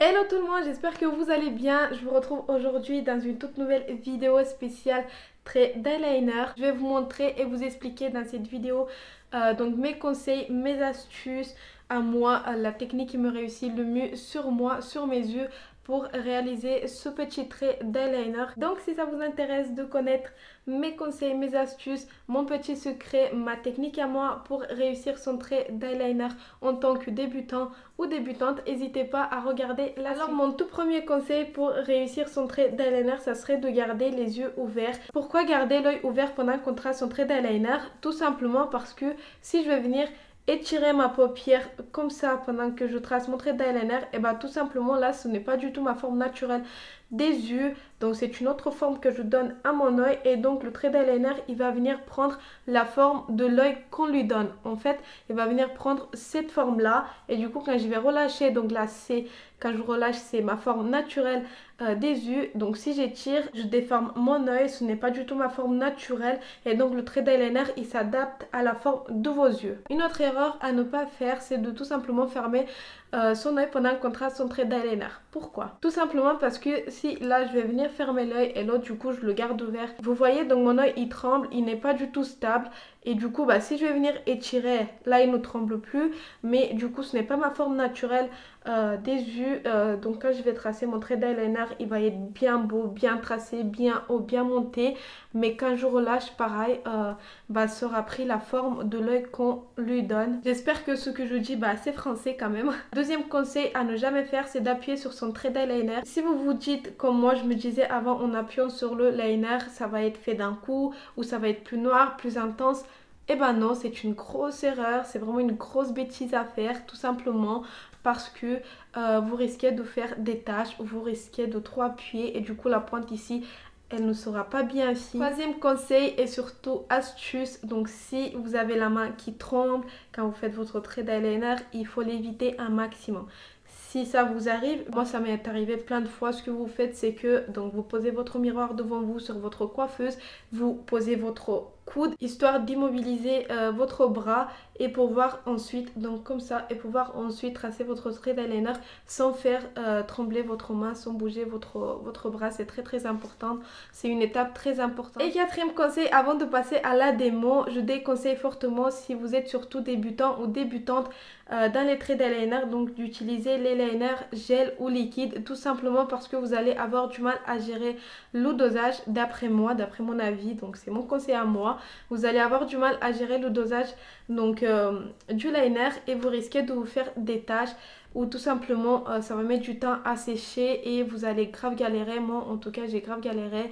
Hello tout le monde, j'espère que vous allez bien. Je vous retrouve aujourd'hui dans une toute nouvelle vidéo spéciale trait d'eyeliner. Je vais vous montrer et vous expliquer dans cette vidéo donc mes conseils, mes astuces à moi, la technique qui me réussit le mieux sur moi, sur mes yeux pour réaliser ce petit trait d'eyeliner. Donc si ça vous intéresse de connaître mes conseils, mes astuces, mon petit secret, ma technique à moi pour réussir son trait d'eyeliner en tant que débutant ou débutante, n'hésitez pas à regarder la suite. Alors mon tout premier conseil pour réussir son trait d'eyeliner, ça serait de garder les yeux ouverts. Pourquoi garder l'œil ouvert pendant qu'on trace son trait d'eyeliner? Tout simplement parce que si je vais venir étirer ma paupière comme ça pendant que je trace mon trait d'eyeliner, et bien tout simplement là ce n'est pas du tout ma forme naturelle des yeux, donc c'est une autre forme que je donne à mon œil, et donc le trait d'eyeliner il va venir prendre la forme de l'œil qu'on lui donne. En fait il va venir prendre cette forme là, et du coup quand je vais relâcher, donc là c'est quand je relâche c'est ma forme naturelle des yeux, donc si j'étire je déforme mon œil, ce n'est pas du tout ma forme naturelle, et donc le trait d'eyeliner il s'adapte à la forme de vos yeux. Une autre erreur à ne pas faire, c'est de tout simplement fermer son œil pendant qu'on trace son trait d'eyeliner. Pourquoi? Tout simplement parce que si là je vais venir fermer l'œil et l'autre du coup je le garde ouvert, vous voyez donc mon œil il tremble, il n'est pas du tout stable, et du coup si je vais venir étirer, là il ne tremble plus, mais du coup ce n'est pas ma forme naturelle des yeux, donc quand je vais tracer mon trait d'eyeliner il va être bien beau, bien tracé, bien haut, bien monté, mais quand je relâche pareil ça aura pris la forme de l'œil qu'on lui donne. J'espère que ce que je dis c'est français quand même. Deuxième conseil à ne jamais faire, c'est d'appuyer sur son trait d'eyeliner. Si vous vous dites comme moi je me disais avant, en appuyant sur le liner ça va être fait d'un coup ou ça va être plus noir, plus intense, eh ben non, c'est une grosse erreur, c'est vraiment une grosse bêtise à faire, tout simplement parce que vous risquez de faire des taches, vous risquez de trop appuyer et du coup la pointe ici elle ne sera pas bien fine. Troisième conseil et surtout astuce, donc si vous avez la main qui tremble quand vous faites votre trait d'eyeliner, il faut l'éviter un maximum. Si ça vous arrive, moi ça m'est arrivé plein de fois, ce que vous faites c'est que donc vous posez votre miroir devant vous sur votre coiffeuse, vous posez votre coude histoire d'immobiliser votre bras et pouvoir ensuite, donc comme ça, et pouvoir ensuite tracer votre trait d'eyeliner sans faire trembler votre main, sans bouger votre bras. C'est très important, c'est une étape très importante. Et quatrième conseil, avant de passer à la démo, je déconseille fortement si vous êtes surtout débutant ou débutante dans les traits d'eyeliner, donc d'utiliser l'eyeliner gel ou liquide, tout simplement parce que vous allez avoir du mal à gérer le dosage, d'après moi, d'après mon avis, donc c'est mon conseil à moi. Vous allez avoir du mal à gérer le dosage donc du liner et vous risquez de vous faire des taches ou tout simplement ça va mettre du temps à sécher et vous allez grave galérer. Moi en tout cas j'ai grave galéré.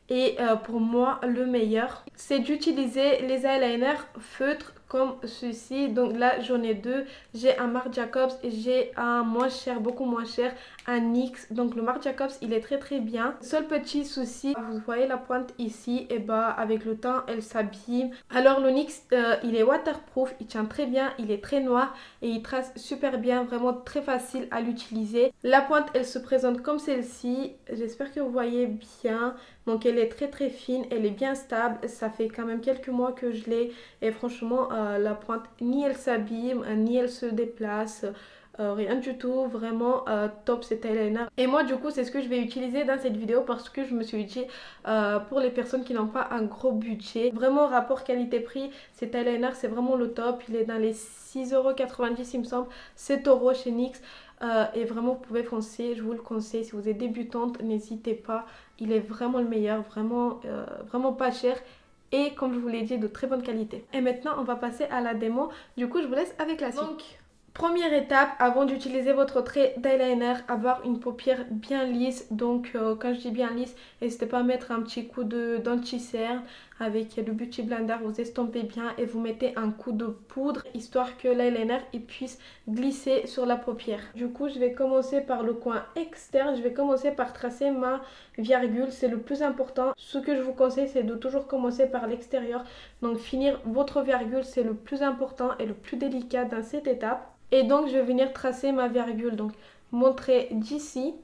Et pour moi le meilleur c'est d'utiliser les eyeliners feutres comme ceci. Donc là j'en ai deux, j'ai un Marc Jacobs et j'ai un moins cher, beaucoup moins cher, un NYX. Donc le Marc Jacobs il est très bien. Seul petit souci, vous voyez la pointe ici, et avec le temps elle s'abîme. Alors le NYX il est waterproof, il tient très bien, il est très noir et il trace super bien, vraiment très facile à l'utiliser. La pointe elle se présente comme celle-ci, j'espère que vous voyez bien. Donc elle est très fine, elle est bien stable, ça fait quand même quelques mois que je l'ai et franchement la pointe ni elle s'abîme, ni elle se déplace, rien du tout, vraiment top cet eyeliner. Et moi du coup c'est ce que je vais utiliser dans cette vidéo parce que je me suis dit pour les personnes qui n'ont pas un gros budget, vraiment rapport qualité-prix, cet eyeliner c'est vraiment le top, il est dans les 6,90€ il me semble, 7€ chez NYX. Et vraiment vous pouvez foncer, je vous le conseille. Si vous êtes débutante, n'hésitez pas, il est vraiment le meilleur, vraiment pas cher et comme je vous l'ai dit de très bonne qualité. Et maintenant on va passer à la démo, du coup je vous laisse avec la suite. Donc première étape, avant d'utiliser votre trait d'eyeliner, avoir une paupière bien lisse. Donc quand je dis bien lisse, n'hésitez pas à mettre un petit coup de denticerne avec le Beauty Blender, vous estompez bien et vous mettez un coup de poudre histoire que l'eyeliner il puisse glisser sur la paupière. Du coup je vais commencer par le coin externe, je vais commencer par tracer ma virgule, c'est le plus important. Ce que je vous conseille c'est de toujours commencer par l'extérieur, donc finir votre virgule c'est le plus important et le plus délicat dans cette étape. Et donc je vais venir tracer ma virgule, donc mon trait d'ici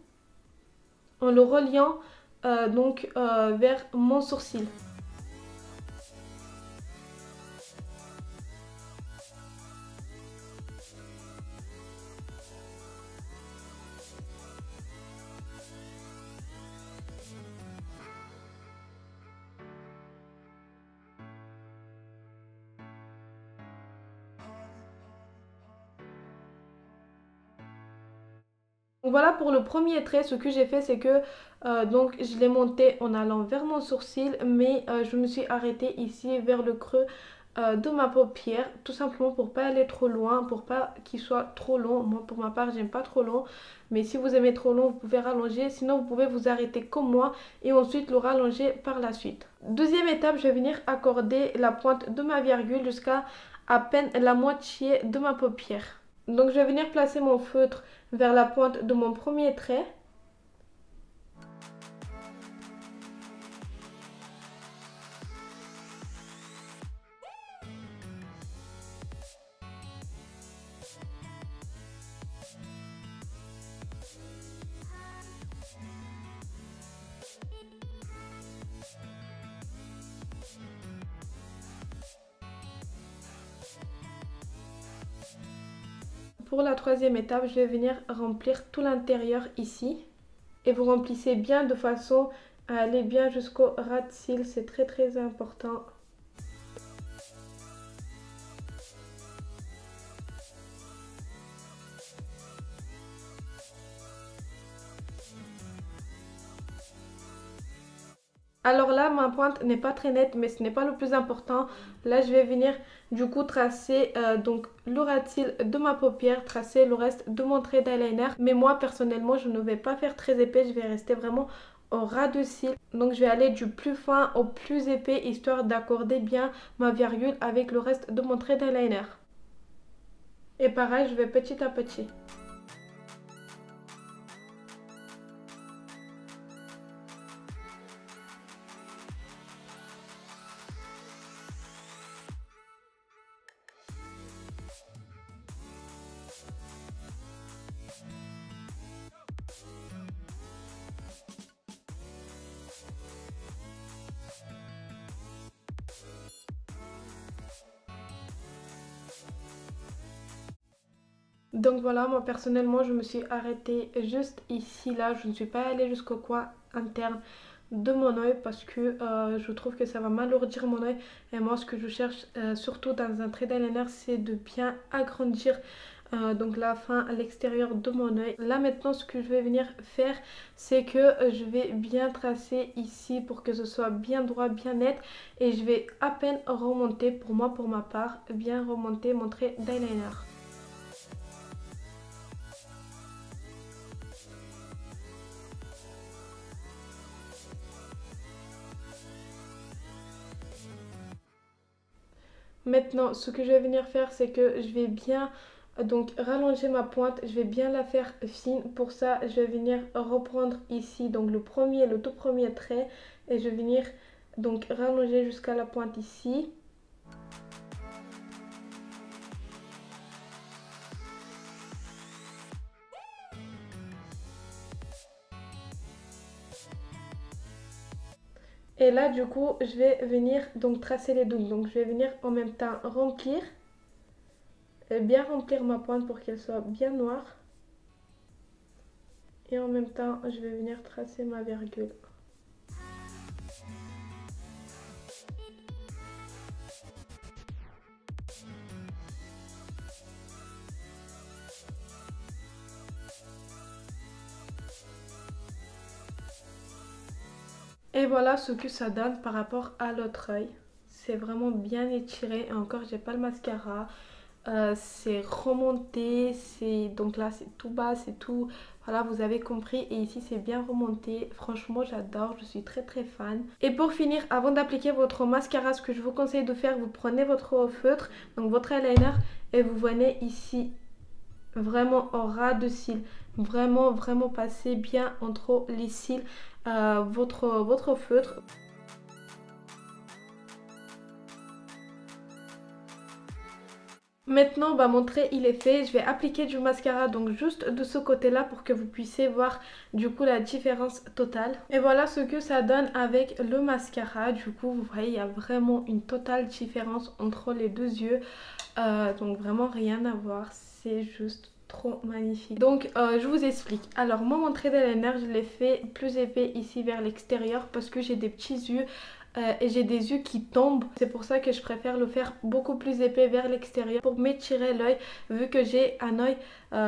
en le reliant vers mon sourcil. Donc voilà pour le premier trait. Ce que j'ai fait, c'est que donc je l'ai monté en allant vers mon sourcil, mais je me suis arrêtée ici vers le creux de ma paupière, tout simplement pour pas aller trop loin, pour pas qu'il soit trop long. Moi pour ma part j'aime pas trop long, mais si vous aimez trop long vous pouvez rallonger, sinon vous pouvez vous arrêter comme moi et ensuite le rallonger par la suite. Deuxième étape, je vais venir accorder la pointe de ma virgule jusqu'à à peine la moitié de ma paupière. Donc je vais venir placer mon feutre vers la pointe de mon premier trait. Pour la troisième étape, je vais venir remplir tout l'intérieur ici. Et vous remplissez bien de façon à aller bien jusqu'au ras de cils, c'est très important. Alors là, ma pointe n'est pas très nette, mais ce n'est pas le plus important. Là, je vais venir du coup tracer donc le ras de cils de ma paupière, tracer le reste de mon trait d'eyeliner. Mais moi, personnellement, je ne vais pas faire très épais, je vais rester vraiment au ras de cils. Donc, je vais aller du plus fin au plus épais, histoire d'accorder bien ma virgule avec le reste de mon trait d'eyeliner. Et pareil, je vais petit à petit. Donc voilà, moi personnellement je me suis arrêtée juste ici là, je ne suis pas allée jusqu'au coin interne de mon oeil parce que je trouve que ça va m'alourdir mon oeil. Et moi ce que je cherche surtout dans un trait d'eyeliner, c'est de bien agrandir donc la fin à l'extérieur de mon oeil. Là maintenant ce que je vais venir faire, c'est que je vais bien tracer ici pour que ce soit bien droit, bien net, et je vais à peine remonter, pour moi pour ma part, bien remonter mon trait d'eyeliner. Maintenant, ce que je vais venir faire, c'est que je vais bien donc rallonger ma pointe, je vais bien la faire fine. Pour ça, je vais venir reprendre ici donc le tout premier trait, et je vais venir donc rallonger jusqu'à la pointe ici. Et là du coup je vais venir donc tracer les doubles. Donc je vais venir en même temps remplir et bien remplir ma pointe pour qu'elle soit bien noire. Et en même temps je vais venir tracer ma virgule. Et voilà ce que ça donne par rapport à l'autre œil. C'est vraiment bien étiré. Et encore, j'ai pas le mascara. C'est remonté. Donc là, c'est tout bas, c'est tout. Voilà, vous avez compris. Et ici, c'est bien remonté. Franchement, j'adore. Je suis très fan. Et pour finir, avant d'appliquer votre mascara, ce que je vous conseille de faire, vous prenez votre feutre, donc votre eyeliner, et vous venez ici vraiment au ras de cils, vraiment passer bien entre les cils votre feutre. Maintenant mon trait il est fait, je vais appliquer du mascara donc juste de ce côté là pour que vous puissiez voir du coup la différence totale. Et voilà ce que ça donne avec le mascara. Du coup vous voyez il y a vraiment une totale différence entre les deux yeux, donc vraiment rien à voir, c'est juste trop magnifique. Donc je vous explique. Alors moi mon trait d'eyeliner je l'ai fait plus épais ici vers l'extérieur parce que j'ai des petits yeux et j'ai des yeux qui tombent. C'est pour ça que je préfère le faire beaucoup plus épais vers l'extérieur pour m'étirer l'œil, vu que j'ai un œil,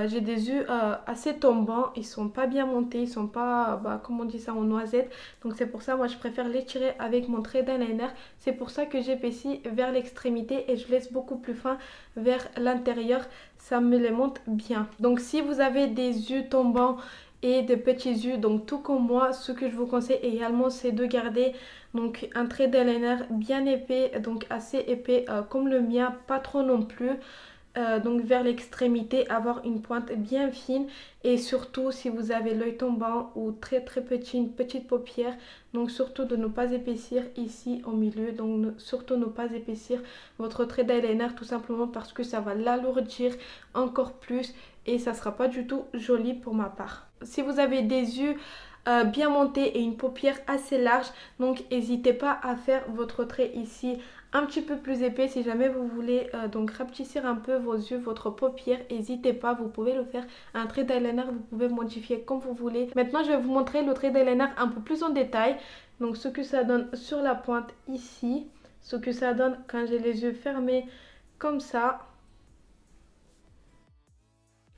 j'ai des yeux assez tombants, ils sont pas bien montés, ils sont pas, comme on dit ça, en noisette. Donc c'est pour ça moi je préfère l'étirer avec mon trait d'eyeliner. C'est pour ça que j'épaissis vers l'extrémité et je laisse beaucoup plus fin vers l'intérieur, ça me les monte bien. Donc si vous avez des yeux tombants et des petits yeux, donc tout comme moi, ce que je vous conseille également c'est de garder donc un trait d'eyeliner bien épais, donc assez épais comme le mien, pas trop non plus. Donc vers l'extrémité, avoir une pointe bien fine, et surtout si vous avez l'œil tombant ou très petit, une petite paupière, donc surtout de ne pas épaissir ici au milieu, donc surtout ne pas épaissir votre trait d'eyeliner, tout simplement parce que ça va l'alourdir encore plus et ça sera pas du tout joli pour ma part. Si vous avez des yeux bien montés et une paupière assez large, donc n'hésitez pas à faire votre trait ici un petit peu plus épais. Si jamais vous voulez donc rapetissir un peu vos yeux, votre paupière, n'hésitez pas, vous pouvez le faire. Un trait d'eyeliner, vous pouvez modifier comme vous voulez. Maintenant je vais vous montrer le trait d'eyeliner un peu plus en détail, donc ce que ça donne sur la pointe ici, ce que ça donne quand j'ai les yeux fermés comme ça.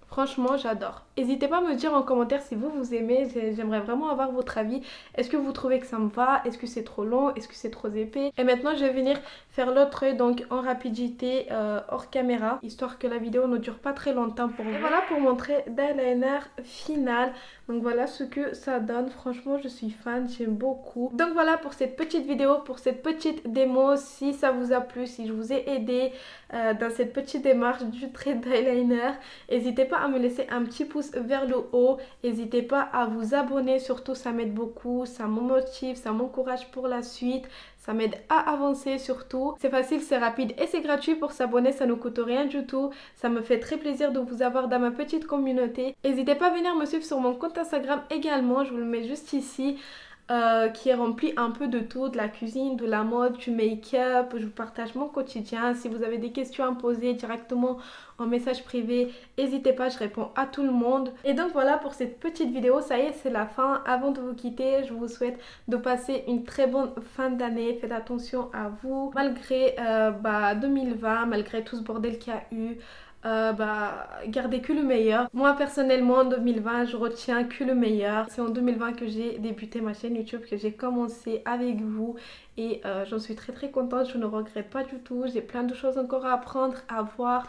Franchement, j'adore. N'hésitez pas à me dire en commentaire si vous aimez. J'aimerais vraiment avoir votre avis. Est-ce que vous trouvez que ça me va? Est-ce que c'est trop long? Est-ce que c'est trop épais? Et maintenant, je vais venir faire l'autre œil donc en rapidité hors caméra, histoire que la vidéo ne dure pas très longtemps pour vous. Et voilà pour mon trait d'eyeliner final. Donc voilà ce que ça donne. Franchement, je suis fan, j'aime beaucoup. Donc voilà pour cette petite vidéo, pour cette petite démo. Si ça vous a plu, si je vous ai aidé dans cette petite démarche du trait d'eyeliner, n'hésitez pas à me laisser un petit pouce vers le haut. N'hésitez pas à vous abonner, surtout ça m'aide beaucoup, ça me motive, ça m'encourage pour la suite. Ça m'aide à avancer surtout. C'est facile, c'est rapide et c'est gratuit pour s'abonner, ça ne coûte rien du tout. Ça me fait très plaisir de vous avoir dans ma petite communauté. N'hésitez pas à venir me suivre sur mon compte Instagram également, je vous le mets juste ici. Qui est rempli un peu de tout, de la cuisine, de la mode, du make-up. Je vous partage mon quotidien. Si vous avez des questions à me poser directement en message privé, n'hésitez pas, je réponds à tout le monde. Et donc voilà pour cette petite vidéo, ça y est, c'est la fin. Avant de vous quitter, je vous souhaite de passer une très bonne fin d'année. Faites attention à vous, malgré 2020, malgré tout ce bordel qu'il y a eu. Gardez que le meilleur. Moi personnellement en 2020 je retiens que le meilleur. C'est en 2020 que j'ai débuté ma chaîne YouTube, que j'ai commencé avec vous et j'en suis très contente, je ne regrette pas du tout. J'ai plein de choses encore à apprendre, à voir.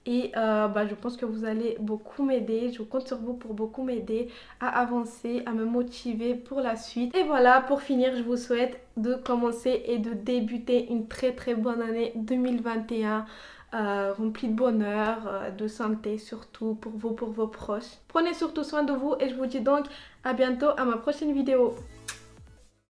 Et je pense que vous allez beaucoup m'aider. Je compte sur vous pour beaucoup m'aider à avancer, à me motiver pour la suite. Et voilà, pour finir, je vous souhaite de commencer et de débuter une très bonne année 2021. Remplie de bonheur, de santé surtout pour vous, pour vos proches. Prenez surtout soin de vous et je vous dis donc à bientôt à ma prochaine vidéo.